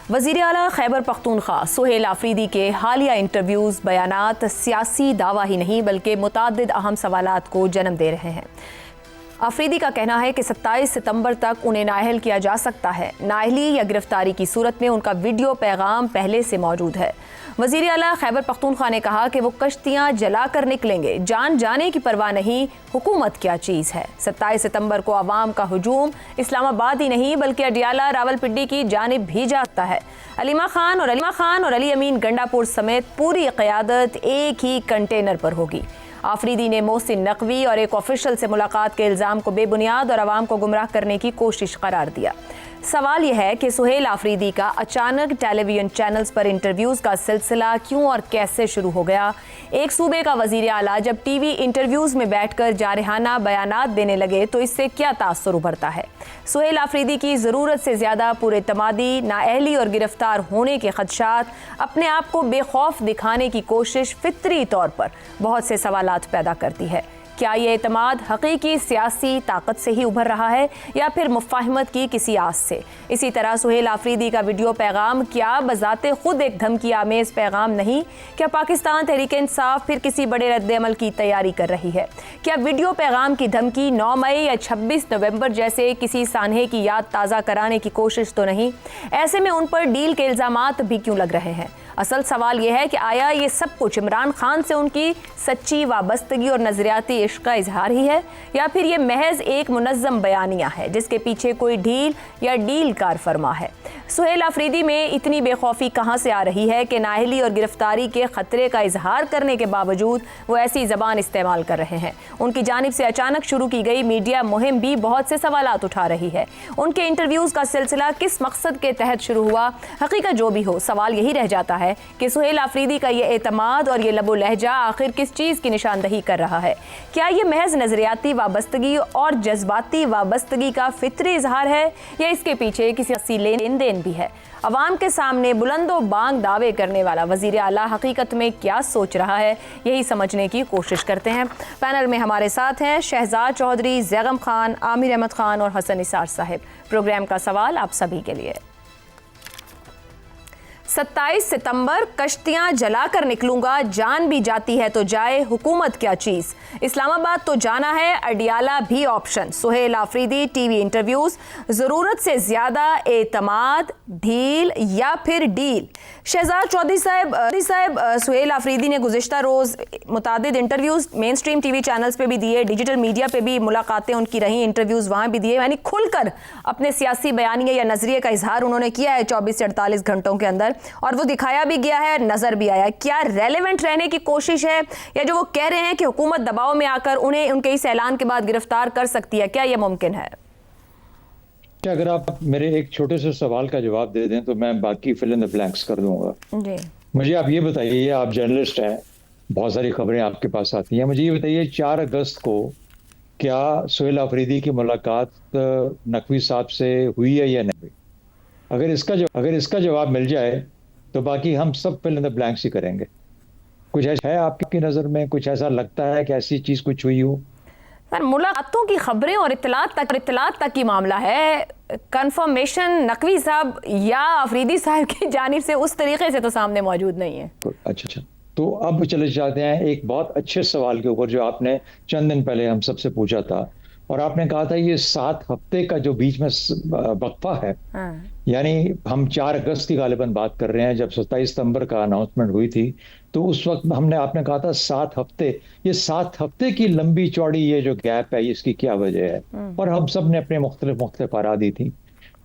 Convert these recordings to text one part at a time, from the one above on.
वज़ीर आला खैबर पख्तूनख्वा सुहेल आफरीदी के हालिया इंटरव्यूज़ बयानात सियासी दावा ही नहीं बल्कि मुतअद्दिद अहम सवालात को जन्म दे रहे हैं। आफरीदी का कहना है कि 27 सितंबर तक उन्हें नाअहल किया जा सकता है। नाअहली या गिरफ्तारी की सूरत में उनका वीडियो पैगाम पहले से मौजूद है। वज़ीर आला खैबर पख्तूनख्वा ने कहा कि वो कश्तियाँ जला कर निकलेंगे, जान जाने की परवाह नहीं, हुकूमत क्या चीज़ है। 27 सितंबर को अवाम का हुजूम इस्लामाबाद ही नहीं बल्कि अडियाला रावलपिंडी की जानिब भी जाता है। अलीमा खान और अली अमीन गंडापुर समेत पूरी क़यादत एक ही कंटेनर पर होगी। आफरीदी ने मोहसिन नकवी और एक ऑफिशियल से मुलाकात के इल्ज़ाम को बेबुनियाद और आवाम को गुमराह करने की कोशिश करार दिया। सवाल यह है कि सुहेल आफरीदी का अचानक टेलीविजन चैनल्स पर इंटरव्यूज़ का सिलसिला क्यों और कैसे शुरू हो गया। एक सूबे का वज़ीर आला जब टीवी इंटरव्यूज़ में बैठकर जारहाना बयानात देने लगे तो इससे क्या तासुर उभरता है। सुहेल आफरीदी की ज़रूरत से ज़्यादा पुरएतमादी, नाअहली और गिरफ्तार होने के खदशात, अपने आप को बेखौफ दिखाने की कोशिश फितरी तौर पर बहुत से सवालात पैदा करती है। क्या ये एतमाद हकीकी सियासी ताकत से ही उभर रहा है या फिर मुफाहमत की किसी आस से। इसी तरह सुहेल आफरीदी का वीडियो पैगाम क्या बजाते खुद एक धमकी आमेज पैगाम नहीं। क्या पाकिस्तान तहरीक इंसाफ फिर किसी बड़े रद्द-ए-अमल की तैयारी कर रही है। क्या वीडियो पैगाम की धमकी 9 मई या 26 नवंबर जैसे किसी सानहे की याद ताज़ा कराने की कोशिश तो नहीं। ऐसे में उन पर डील के इल्ज़ामात भी क्यों लग रहे हैं। असल सवाल यह है कि आया ये सब कुछ इमरान खान से उनकी सच्ची वाबस्तगी और नज़रियाती इश्क का इजहार ही है या फिर ये महज एक मुनज़्ज़म बयानिया है जिसके पीछे कोई ढील या डील कार फरमा है। सुहेल आफरीदी में इतनी बेखौफी कहाँ से आ रही है कि नाअहली और गिरफ्तारी के ख़तरे का इजहार करने के बावजूद वो ऐसी ज़बान इस्तेमाल कर रहे हैं। उनकी जानिब से अचानक शुरू की गई मीडिया मुहिम भी बहुत से सवालात उठा रही है। उनके इंटरव्यूज़ का सिलसिला किस मकसद के तहत शुरू हुआ। हकीकत जो भी हो, सवाल यही रह जाता है कि सुहेल आफरीदी का ये एतमाद और ये लबो लहजा आखिर किस चीज़ की निशानदही कर रहा है। क्या ये महज नज़रियाती वाबस्तगी और जज्बाती वाबस्तगी का फितरी इजहार है या इसके पीछे किसी लेन देन भी है। अवाम के सामने बुलंदो बांग दावे करने वाला वज़ीर आला हकीकत में क्या सोच रहा है, यही समझने की कोशिश करते हैं। पैनल में हमारे साथ हैं शहजाद चौधरी, जैगम खान, आमिर अहमद खान और हसन निसार साहिब। प्रोग्राम का सवाल आप सभी के लिए। 27 सितंबर कश्तियां जलाकर निकलूंगा, जान भी जाती है तो जाए, हुकूमत क्या चीज़। इस्लामाबाद तो जाना है, अडियाला भी option. Suhail Afridi TV interviews, ज़रूरत से ज़्यादा एतमाद, ढील या फिर डील। शहजाद चौधरी साहब, सुहेल आफरीदी ने गुज़िश्ता रोज़ मुतादिद interviews mainstream TV channels पे भी दिए, डिजिटल मीडिया पे भी मुलाकातें उनकी रहीं, इंटरव्यूज़ वहाँ भी दिए, यानी खुलकर अपने सियासी बयानिए या नज़रिए का इजहार उन्होंने किया है 24 से 48 घंटों के अंदर, और वो दिखाया भी गया है, नजर भी आया। क्या रेलेवेंट रहने की कोशिश है या जो वो कह रहे हैं कि हुकूमत दबाव में आकर उन्हें उनके इस ऐलान के बाद गिरफ्तार कर सकती है, क्या यह मुमकिन है? क्या अगर आप मेरे एक छोटे से सवाल का जवाब दे दें तो मैं बाकी फिल इन द ब्लैंक्स कर दूंगा। जी मुझे आप ये बताइए, आप जर्नलिस्ट हैं, बहुत सारी खबरें आपके पास आती हैं, मुझे ये बताइए 4 अगस्त को क्या सुहेल आफरीदी की मुलाकात नकवी साहब से हुई है या नहीं? अगर इसका जवाब मिल जाए तो बाकी हम सब फिल इन द ब्लैंक्स ही करेंगे। कुछ ऐसा है आपकी नज़र में, कुछ ऐसा लगता है कि ऐसी चीज़ कुछ हुई हो? सर, मुलाकातों की खबरें और इत्तलात तक ही मामला है। कंफर्मेशन नकवी साहब या आफरीदी साहब की जानिब से उस तरीके से तो सामने मौजूद नहीं है। अच्छा, तो अब चले जाते हैं एक बहुत अच्छे सवाल के ऊपर जो आपने चंद दिन पहले हम सबसे पूछा था, और आपने कहा था ये 7 हफ्ते का जो बीच में वक्फा है, यानी हम 4 अगस्त की गालिबन बात कर रहे हैं जब 27 सितंबर का अनाउंसमेंट हुई थी, तो उस वक्त आपने कहा था 7 हफ्ते। ये 7 हफ्ते की लंबी चौड़ी ये जो गैप है, इसकी क्या वजह है? और हम सब ने अपने मुख्तलिफ आरा दी थी।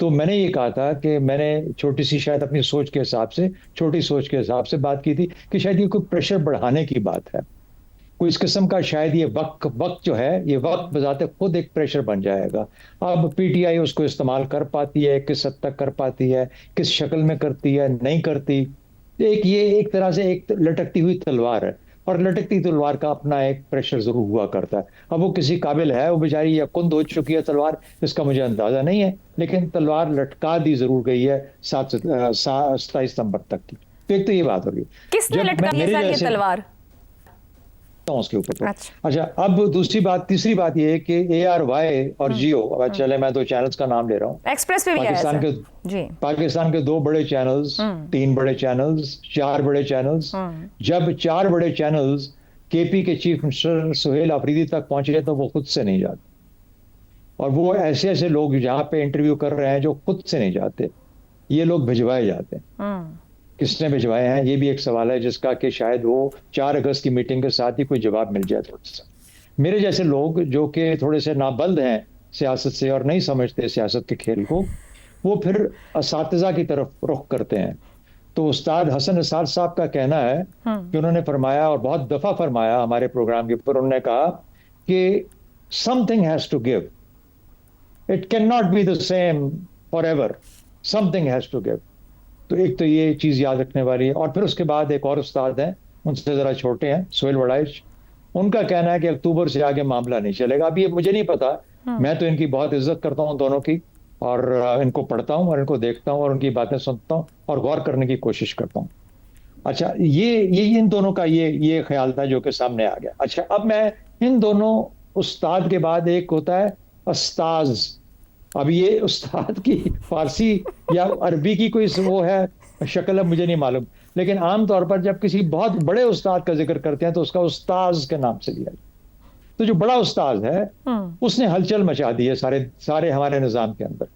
तो मैंने ये कहा था कि मैंने छोटी सी शायद अपनी छोटी सोच के हिसाब से बात की थी कि शायद ये कोई प्रेशर बढ़ाने की बात है, कोई इस किस्म का शायद ये वक्त जो है, ये वक्त बजाते खुद एक प्रेशर बन जाएगा। अब पीटीआई उसको इस्तेमाल कर पाती है, किस हद तक कर पाती है, किस शक्ल में करती है, नहीं करती। ये एक तरह से एक लटकती हुई तलवार है, और लटकती तलवार का अपना एक प्रेशर जरूर हुआ करता है। अब वो किसी काबिल है, वो बेचारी या कुंद हो चुकी है तलवार, इसका मुझे अंदाजा नहीं है, लेकिन तलवार लटका दी जरूर गई है 27 सितंबर तक की। तो एक तो ये बात होगी, किसने लटका दी ये तलवार? लिखता हूँ उसके ऊपर तो। अच्छा, अब तीसरी बात ये है कि ARY और जियो, अब चले मैं तो चैनल्स का नाम ले रहा हूँ, एक्सप्रेस पे भी पाकिस्तान के 2 बड़े चैनल्स, 3 बड़े चैनल्स, 4 बड़े चैनल्स, जब 4 बड़े चैनल्स KP के चीफ मिनिस्टर सुहेल अफरीदी तक पहुंचे तो वो खुद से नहीं जाते। और वो ऐसे ऐसे लोग जहां पे इंटरव्यू कर रहे हैं जो खुद से नहीं जाते, ये लोग भिजवाए जाते हैं। किसने भिजवाए हैं, ये भी एक सवाल है जिसका कि शायद वो 4 अगस्त की मीटिंग के साथ ही कोई जवाब मिल जाए थोड़ा सा। मेरे जैसे लोग जो कि थोड़े से नाबल्द हैं सियासत से और नहीं समझते सियासत के खेल को, वो फिर असातिज़ा की तरफ रुख करते हैं। तो उस्ताद हसन निसार साहब का कहना है कि उन्होंने फरमाया, और बहुत दफा फरमाया हमारे प्रोग्राम के ऊपर, उन्होंने कहा कि something has to give, it can not be the same forever, something has to give. तो एक तो ये चीज याद रखने वाली है। और फिर उसके बाद एक और उस्ताद हैं, उनसे जरा छोटे हैं, सुहेल वड़ाइच, उनका कहना है कि अक्टूबर से आगे मामला नहीं चलेगा। अब ये मुझे नहीं पता, मैं तो इनकी बहुत इज्जत करता हूँ दोनों की, और इनको पढ़ता हूँ और इनको देखता हूँ और उनकी बातें सुनता हूँ और गौर करने की कोशिश करता हूँ। अच्छा, ये इन दोनों का ये ख्याल था जो कि सामने आ गया। अच्छा, अब मैं इन दोनों उस्ताद के बाद एक होता है उस्ताज। अब ये उस्ताद की फारसी या अरबी की कोई वो है शक्ल, अब मुझे नहीं मालूम, लेकिन आमतौर पर जब किसी बहुत बड़े उस्ताद का जिक्र करते हैं तो उसका उस्ताज के नाम से लिया। तो जो बड़ा उस्ताद है उसने हलचल मचा दी है सारे हमारे निजाम के अंदर।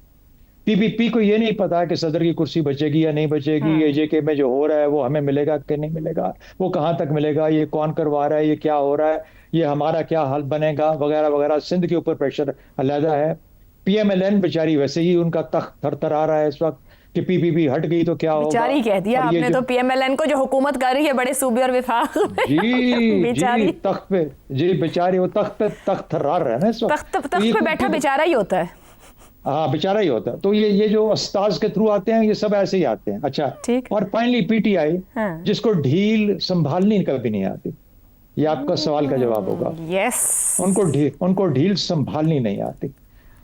PPP को ये नहीं पता कि सदर की कुर्सी बचेगी या नहीं बचेगी, AJK में जो हो रहा है वो हमें मिलेगा कि नहीं मिलेगा, वो कहाँ तक मिलेगा, ये कौन करवा रहा है, ये क्या हो रहा है, ये हमारा क्या हाल बनेगा, वगैरह वगैरह। सिंध के ऊपर प्रेशर अलहदा है। PMLN बेचारी वैसे ही उनका तख्त थरथरा रहा है इस वक्त कि PPP हट गई तो क्या होगा। बेचारी कह दिया आपने तो PMLN को, जो हुकूमत कर रही है बड़े सूबे और विफाक में। जी तख्त पे, जी बेचारी वो तख्त थर्रार रहा है ना इस वक्त। तख्त पे बैठा बेचारा ही होता है। हाँ, बेचारा ही होता है। तो ये जो उस्ताद के थ्रू आते हैं, ये सब ऐसे ही आते हैं। अच्छा, और फाइनली PTI, जिसको ढील संभालनी कभी नहीं आती, ये आपका सवाल का जवाब होगा। यस, उनको ढील संभालनी नहीं आती।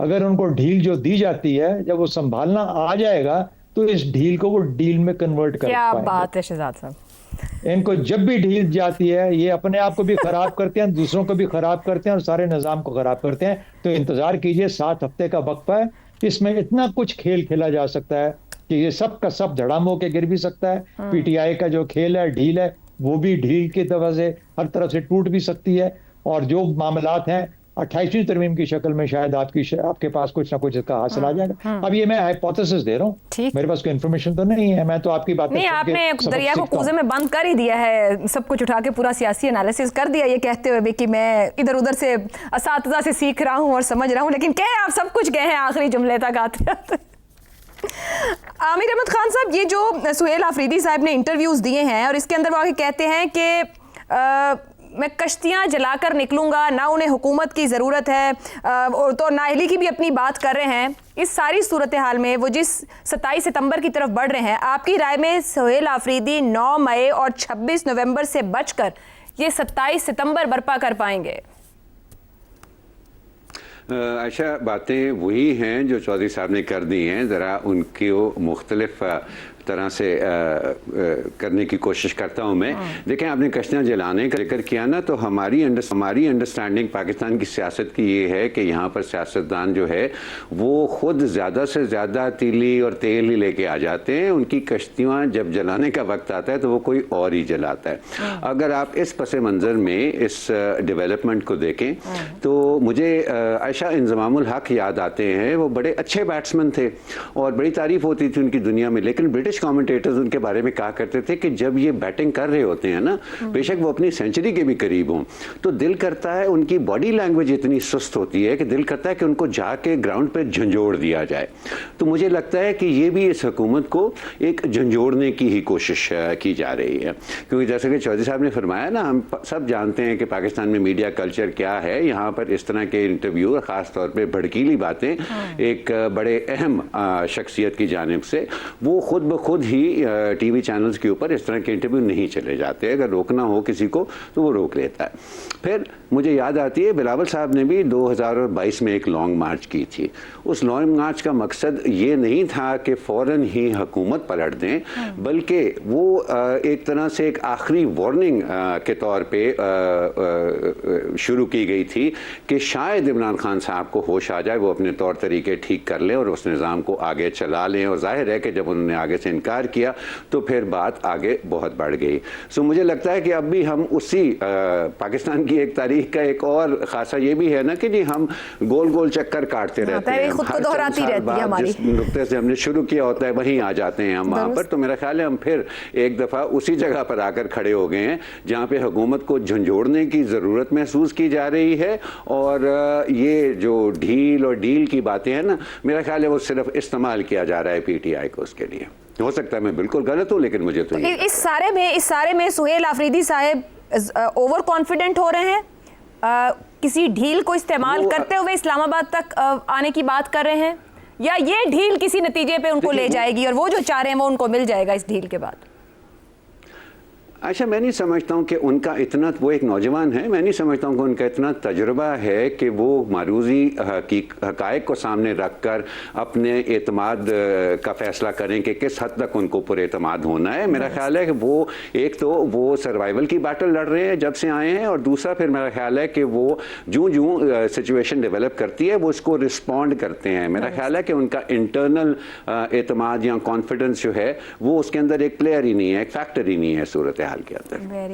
अगर उनको ढील जो दी जाती है, जब वो संभालना आ जाएगा तो इस ढील को वो डील में कन्वर्ट कर क्या बात है शहजाद साहब। इनको जब भी ढील जाती है, ये अपने आप को भी खराब करते हैं, दूसरों को भी खराब करते हैं और सारे निजाम को खराब करते हैं। तो इंतजार कीजिए, 7 हफ्ते का वक्फा है, इसमें इतना कुछ खेल खेला जा सकता है कि ये सब का सब धड़ाम होके गिर भी सकता है। PTI का जो खेल है, ढील है, वो भी ढील की तरफ से हर तरफ से टूट भी सकती है। और जो मामलात हैं 28वीं तरमीम की शक्ल में शायद आपके पास कुछ ना कुछ इसका हासिल आ जाएगा। अब ये मैं हाइपोथेसिस दे रहा हूँ, मेरे पास कोई इन्फॉर्मेशन तो नहीं है, मैं तो आपकी बात नहीं, आपने दरिया को कूजे में बंद कर ही दिया है, सब कुछ उठा के पूरा सियासी एनालिसिस कर दिया, ये कहते हुए भी कि मैं इधर उधर से असातिज़ा से सीख रहा हूँ और समझ रहा हूँ, लेकिन क्या आप सब कुछ गए हैं आखिरी जुमले तक आते आते। आमिर अहमद खान साहब, ये जो सुहेल अफरीदी साहब ने इंटरव्यूज दिए हैं और इसके अंदर वो आगे कहते हैं कि मैं कश्तियाँ जलाकर निकलूंगा, ना उन्हें हुकूमत की ज़रूरत है, और तो नाअहली की भी अपनी बात कर रहे हैं। इस सारी सूरत हाल में वो जिस 27 सितंबर की तरफ बढ़ रहे हैं, आपकी राय में सुहेल अफरीदी 9 मई और 26 नवंबर से बचकर ये 27 सितंबर बर्पा कर पाएंगे? अच्छा, बातें वही हैं जो चौधरी साहब ने कर दी हैं, ज़रा उनकी मुख्तलिफ तरह से करने की कोशिश करता हूं मैं। देखें, आपने कश्तियाँ जलाने का जिक्र किया ना, तो हमारी अंडरस्टैंडिंग पाकिस्तान की सियासत की ये है कि यहाँ पर सियासतदान जो है वो खुद ज़्यादा से ज़्यादा तीली और तेल ही लेके आ जाते हैं। उनकी कश्तियाँ जब जलाने का वक्त आता है तो वो कोई और ही जलाता है। अगर आप इस पस मंज़र में इस डेवलपमेंट को देखें तो मुझे आयशा इंज़मामुल हक याद आते हैं। वो बड़े अच्छे बैट्समैन थे और बड़ी तारीफ होती थी उनकी दुनिया में, लेकिन ब्रिटिश कमेंटेटर्स उनके बारे में कहा करते थे कि जब ये बैटिंग कर रहे होते हैं ना, बेशक वो अपनी सेंचुरी के भी करीब हों, तो दिल करता है, उनकी बॉडी लैंग्वेज इतनी सुस्त होती है कि दिल करता है कि उनको जाके ग्राउंड पे झंझोड़ दिया जाए। तो मुझे लगता है कि ये भी इस हुकूमत को एक झंझोड़ने की ही कोशिश की जा रही है, क्योंकि जैसे कि चौधरी साहब ने फरमाया ना, हम सब जानते हैं कि पाकिस्तान में मीडिया कल्चर क्या है। यहाँ पर इस तरह के इंटरव्यू, ख़ास तौर पे भड़कीली बातें एक बड़े अहम शख्सियत की जानिब से, वो खुद ब खुद ही टीवी चैनल्स के ऊपर इस तरह के इंटरव्यू नहीं चले जाते। अगर रोकना हो किसी को तो वो रोक लेता है। फिर मुझे याद आती है बिलावल साहब ने भी 2022 में एक लॉन्ग मार्च की थी। उस लॉन्ग मार्च का मकसद ये नहीं था कि फ़ौरन ही हुकूमत पलट दें, बल्कि वो एक तरह से एक आखिरी वार्निंग के तौर पे शुरू की गई थी कि शायद इमरान खान साहब को होश आ जाए, वो अपने तौर तरीके ठीक कर लें और उस निज़ाम को आगे चला लें। और जाहिर है कि जब उन्होंने आगे से इनकार किया तो फिर बात आगे बहुत बढ़ गई। सो मुझे लगता है कि अब भी हम उसी पाकिस्तान की एक तारीख का एक और ख़ासा ये भी है ना कि जी हम गोल गोल चक्कर काटते रहते हैं, खुद को दोहराती रहती है हमारी। जिस नुक्ते से हमने शुरू किया होता है वहीं आ जाते हैं हम वहाँ पर। तो मेरा ख्याल है हम फिर एक दफ़ा उसी जगह पर आकर खड़े हो गए हैं जहाँ पे हुकूमत को झंझोड़ने की ज़रूरत महसूस की जा रही है। और ये जो ढील और डील की बातें हैं ना, मेरा ख्याल है वो सिर्फ इस्तेमाल किया जा रहा है PTI को उसके लिए। हो सकता है मैं बिल्कुल गलत हूँ, लेकिन मुझे तो इस सारे में सुहेल आफरीदी साहब ओवर कॉन्फिडेंट हो रहे हैं, किसी ढील को इस्तेमाल करते हुए इस्लामाबाद तक आने की बात कर रहे हैं, या ये ढील किसी नतीजे पे उनको ले जाएगी और वो जो चाह रहे हैं वो उनको मिल जाएगा इस ढील के बाद? अच्छा, मैं नहीं समझता हूँ कि उनका इतना, वो एक नौजवान है, मैं नहीं समझता हूँ कि उनका इतना तजुर्बा है कि वो मारूजी हक़ाइक़ को सामने रख कर अपने एतमाद का फ़ैसला करें कि किस हद तक उनको पुरएतमाद होना है। मेरा ख्याल है कि वो एक तो वो सर्वाइवल की बैटल लड़ रहे हैं जब से आए हैं, और दूसरा फिर मेरा ख्याल है कि वो जूँ सिचुएशन डेवलप करती है वो इसको रिस्पॉन्ड करते हैं। मेरा ख्याल है कि उनका इंटरनल एतमाद या कॉन्फिडेंस जो है वो उसके अंदर एक प्लेयर ही नहीं है, एक फैक्टर ही नहीं है सूरत हाल के अंदर।